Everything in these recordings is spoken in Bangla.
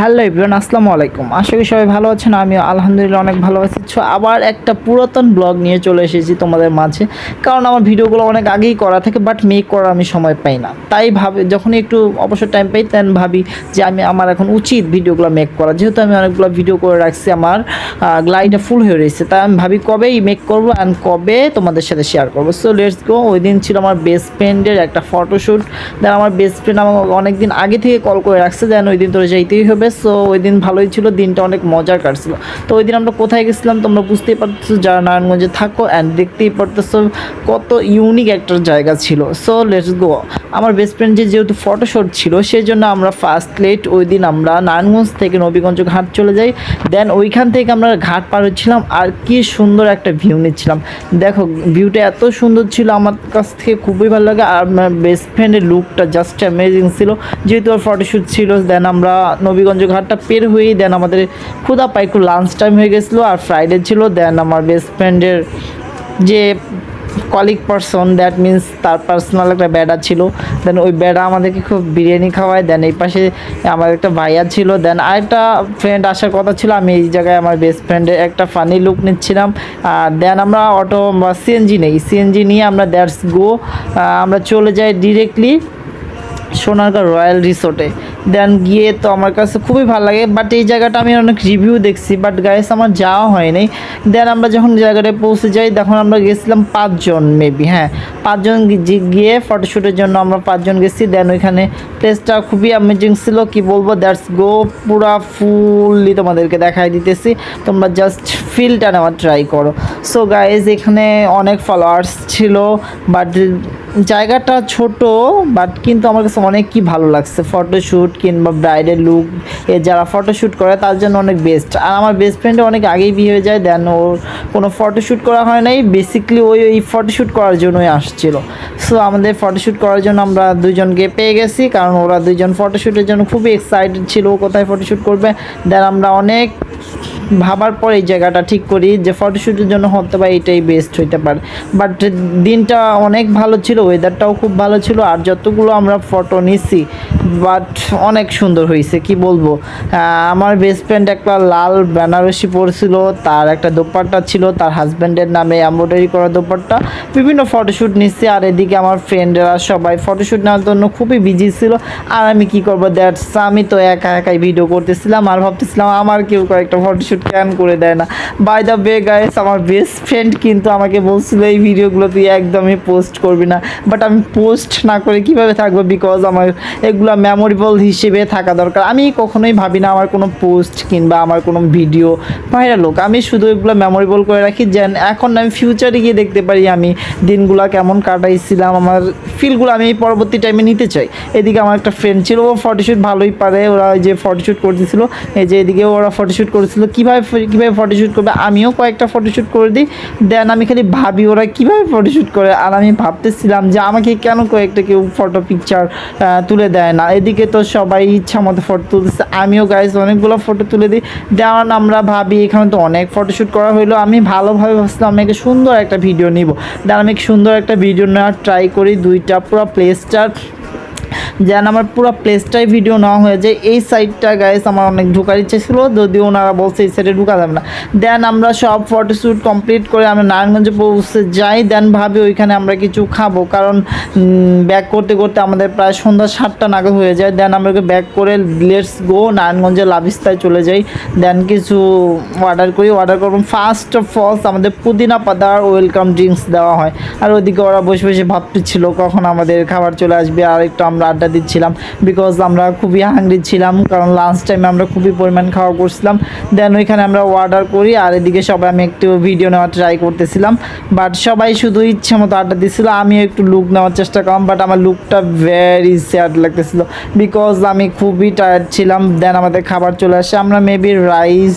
হ্যালো এভরিওয়ান, আসসালামু আলাইকুম। আশা করি সবাই ভালো আছেন। আমি আলহামদুলিল্লাহ অনেক ভালো আছি। আবার একটা পুরাতন ব্লগ নিয়ে চলে এসেছি তোমাদের মাঝে, কারণ আমার ভিডিওগুলো অনেক আগেই করা থাকে, বাট মেক করার আমি সময় পাই না। তাই ভাবি যখনই একটু অবসর টাইম পাই তেন ভাবি যে আমার এখন উচিত ভিডিওগুলো মেক করা, যেহেতু আমি অনেকগুলো ভিডিও করে রাখছি, আমার গ্লাইডটা ফুল হয়ে রয়েছে। তাই আমি ভাবি কবেই মেক করবো অ্যান্ড কবে তোমাদের সাথে শেয়ার করবো। So let's go. ওই দিন ছিল আমার বেস্ট ফ্রেন্ডের একটা ফটোশ্যুট। দেন আমার বেস্ট ফ্রেন্ড আমাকে অনেক দিন আগে থেকে কল করে রাখছে, যেন ওই দিন তোরে যাইতেই হবে। সো ওই দিন ভালোই ছিল, দিনটা অনেক মজার কাটছিল। তো ওই দিন আমরা কোথায় গেছিলাম তোমরা বুঝতেই পারতেছো, যারা নারায়ণগঞ্জে থাকো, অ্যান্ড দেখতেই পারতেছো কত ইউনিক একটা জায়গা ছিল। So let's go. আমার বেস্ট ফ্রেন্ড যেহেতু ফটোশ্যুট ছিল, সেই জন্য আমরা ফার্স্ট লেট ওই দিন আমরা নারায়ণগঞ্জ থেকে নবীগঞ্জ ঘাট চলে যাই। দেন ওইখান থেকে আমরা ঘাট পার হচ্ছিলাম, আর কি সুন্দর একটা ভিউ নিচ্ছিলাম। দেখো ভিউটা এত সুন্দর ছিল, আমার কাছ থেকে খুবই ভালো লাগে। আর আমার বেস্ট ফ্রেন্ডের লুকটা জাস্ট অ্যামেজিং ছিল, যেহেতু ওর ফটোশ্যুট ছিল। দেন আমরা নবীগঞ্জ ঘাটটা পের হয়েই দেন আমাদের ক্ষুধা পাই, একটু লাঞ্চ টাইম হয়ে গেছিলো, আর ফ্রাইডে ছিল। দেন আমার বেস্ট ফ্রেন্ডের যে কলিগ পারসন, দ্যাট মিন্স তার পার্সোনাল একটা বেড়া ছিল। দেন ওই বেড়া আমাদেরকে খুব বিরিয়ানি খাওয়ায়। দেন এই পাশে আমার একটা ভাইয়া ছিল। দেন আরেকটা ফ্রেন্ড আসার কথা ছিল। আমি এই জায়গায় আমার বেস্ট ফ্রেন্ডের একটা ফানি লুক নিচ্ছিলাম। আর দেন আমরা অটো বা সিএনজি নেই, সিএনজি নিয়ে আমরা দ্যাটস গো, আমরা চলে যাই ডিরেক্টলি সোনারগাঁ রয়্যাল রিসোর্টে। দেন গিয়ে তো আমার কাছে খুবই ভালো লাগে, বাট এই জায়গাটা আমি অনেক রিভিউ দেখছি, বাট গাইস আমার যাওয়া হয়নি। দেন আমরা যখন জায়গাটায় পৌঁছে যাই, তখন আমরা গেছিলাম 5 জন মেবি, হ্যাঁ 5 জন গিয়ে ফটোশ্যুটের জন্য আমরা 5 জন গেছি। দেন ওইখানে প্লেসটা খুবই অ্যামেজিং ছিল, কি বলবো। দ্যাটস গো, পুরা ফুললি তোমাদেরকে দেখাই দিতেছি, তোমরা জাস্ট ফিলটা নেওয়ার ট্রাই করো। সো গাইজ এখানে অনেক ফলোয়ার্স ছিল, বাট জায়গাটা ছোট, বাট কিন্তু আমার কাছে অনেক কি ভালো লাগছে। ফটোশ্যুট কিংবা ব্রাইডের লুক যারা ফটোশ্যুট করে তার জন্য অনেক বেস্ট। আর আমার বেস্ট ফ্রেন্ডে অনেক আগেই বিয়ে হয়ে যায়, দেন ওর কোনো ফটোশ্যুট করা হয় নাই, বেসিকলি ওই ফটোশ্যুট করার জন্যই আসছিল। সো আমাদের ফটোশ্যুট করার জন্য আমরা দুজনকে পেয়ে গেছি, কারণ ওরা দুজন ফটোশ্যুটের জন্য খুবই এক্সাইটেড ছিল কোথায় ফটোশ্যুট করবে। দেন আমরা অনেক ভাবার পর এই জায়গাটা ঠিক করি যে ফটোশ্যুটের জন্য হতে পারে এটাই বেস্ট হইতে পারে। বাট দিনটা অনেক ভালো ছিল, ওয়েদারটাও খুব ভালো ছিল, আর যতগুলো আমরা ফটো নিছি বাট অনেক সুন্দর হয়েছে, কি বলবো। আমার বেস্ট ফ্রেন্ড একটা লাল বেনারসি পরছিল, তার একটা দোপাট্টা ছিল তার হাজব্যান্ডের নামে এমব্রয়ডারি করা দোপাট্টা। বিভিন্ন ফটোশ্যুট নিচ্ছি, আর এদিকে আমার ফ্রেন্ডরা সবাই ফটোশ্যুট নেওয়ার জন্য খুবই বিজি ছিল। আর আমি কি করবো, দ্যাটস আমি তো একা একাই ভিডিও করতেছিলাম, আর ভাবতেছিলাম আমার কেউ কয়েকটা ফটোশ্যুট ক্যান করে দেয় না। বাই দ্য বে গাইস, আমার বেস্ট ফ্রেন্ড কিন্তু আমাকে বলছিল এই ভিডিওগুলো তুই একদমই পোস্ট করবি না, বাট আমি পোস্ট না করে কীভাবে থাকবো, বিকজ আমার এগুলো মেমোরেবল হিসেবে থাকা দরকার। আমি কখনোই ভাবি না আমার কোনো পোস্ট কিংবা আমার কোনো ভিডিও ভাইরাল হোক, আমি শুধু এগুলো মেমোরেবল করে রাখি, যেন এখন আমি ফিউচারে গিয়ে দেখতে পারি আমি দিনগুলো কেমন কাটাইছিলাম, আমার ফিলগুলো আমি পরবর্তী টাইমে নিতে চাই। এদিকে আমার একটা ফ্রেন্ড ছিল, ও ফটোশ্যুট ভালোই পারে, ওরা যে ফটোশ্যুট করতেছিল, এই যে এদিকে ওরা ফটোশ্যুট করেছিল। কীভাবে ফটোশ্যুট করবে, আমিও কয়েকটা ফটোশ্যুট করে দিই। দেন আমি খালি ভাবি ওরা কীভাবে ফটোশ্যুট করে, আর আমি ভাবতেছিলাম যে আমাকে কেন কয়েকটা কেউ ফটো পিকচার তুলে দেয় না। এদিকে তো সবাই ইচ্ছা মতো ফটো তুলতেছে, আমিও গাইজ অনেকগুলো ফটো তুলে দিই। দেন আমরা ভাবি এখানে তো অনেক ফটোশ্যুট করা হইলো, আমি ভালোভাবে ভাবছিলাম আমি একটা সুন্দর একটা ভিডিও নিব। দেন আমি সুন্দর একটা ভিডিও নেওয়ার ট্রাই করি, দুইটা পুরো প্লেসটার যেন আমার পুরো প্লেসটাই ভিডিও নেওয়া হয়ে যায়। এই সাইডটা গাইস আমার অনেক ঢোকার ইচ্ছে ছিল, যদিও ওনারা বলছে এই সাইডে ঢোকা যাবে না। দেন আমরা সব ফটোশ্যুট কমপ্লিট করে আমরা নারায়ণগঞ্জে পৌঁছে যাই। দেন ভাবি ওইখানে আমরা কিছু খাবো, কারণ ব্যাক করতে করতে আমাদের প্রায় সন্ধ্যা 7টা নাগাদ হয়ে যায়। দেন আমরা ব্যাক করে লেটস গো নারায়ণগঞ্জের লাভিস্তায় চলে যাই। দেন কিছু অর্ডার করি, অর্ডার করবো। ফার্স্ট অফ অল আমাদের পুদিনা পাতার ওয়েলকাম ড্রিঙ্কস দেওয়া হয়, আর ওইদিকে ওরা বসে বসে ভাবতেছিল কখন আমাদের খাবার চলে আসবে। আর একটু আমরা আড্ডা দিচ্ছিলাম, বিকজ আমরা খুবই হাংরি ছিলাম, কারণ লাঞ্চ টাইমে আমরা খুবই পরিমাণ খাওয়া করছিলাম। দেন ওইখানে আমরা অর্ডার করি, আর এদিকে সবাই আমি একটু ভিডিও নেওয়ার ট্রাই করতেছিলাম, বাট সবাই শুধু ইচ্ছে মতো আড্ডা দিচ্ছিলো। আমি একটু লুক নেওয়ার চেষ্টা করলাম, বাট আমার লুকটা ভেরি স্যাড লাগতেছিল, বিকজ আমি খুবই টায়ার্ড ছিলাম। দেন আমাদের খাবার চলে আসে, আমরা মেবি রাইস,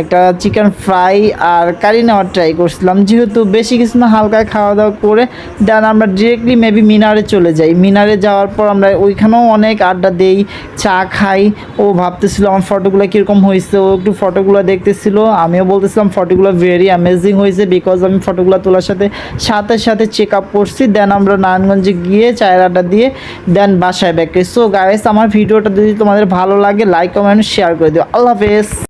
একটা চিকেন ফ্রাই আর কারি নেওয়ার ট্রাই করছিলাম, যেহেতু বেশি কিছু না হালকা খাওয়া দাওয়া করে। দেন আমরা ডিরেক্টলি মেবি মিনারে চলে যাই। মিনারে যাওয়ার পর আমরা আমরা ওইখানেও অনেক আড্ডা দেই, চা খাই। ও ভাবতেছিল আমার ফটোগুলো কীরকম হয়েছে, ও একটু ফটোগুলো দেখতেছিল, আমিও বলতেছিলাম ফটোগুলো ভেরি অ্যামেজিং হয়েছে, বিকজ আমি ফটোগুলো তোলার সাথে সাথে সাথে চেক আপ করছি। দেন আমরা নারায়ণগঞ্জে গিয়ে চায়ের আড্ডা দিয়ে দেন বাসায় ব্যাক করি। সো গাইস, আমার ভিডিওটা যদি তোমাদের ভালো লাগে লাইক কমেন্ট শেয়ার করে দিও। আল্লাহ হাফেজ।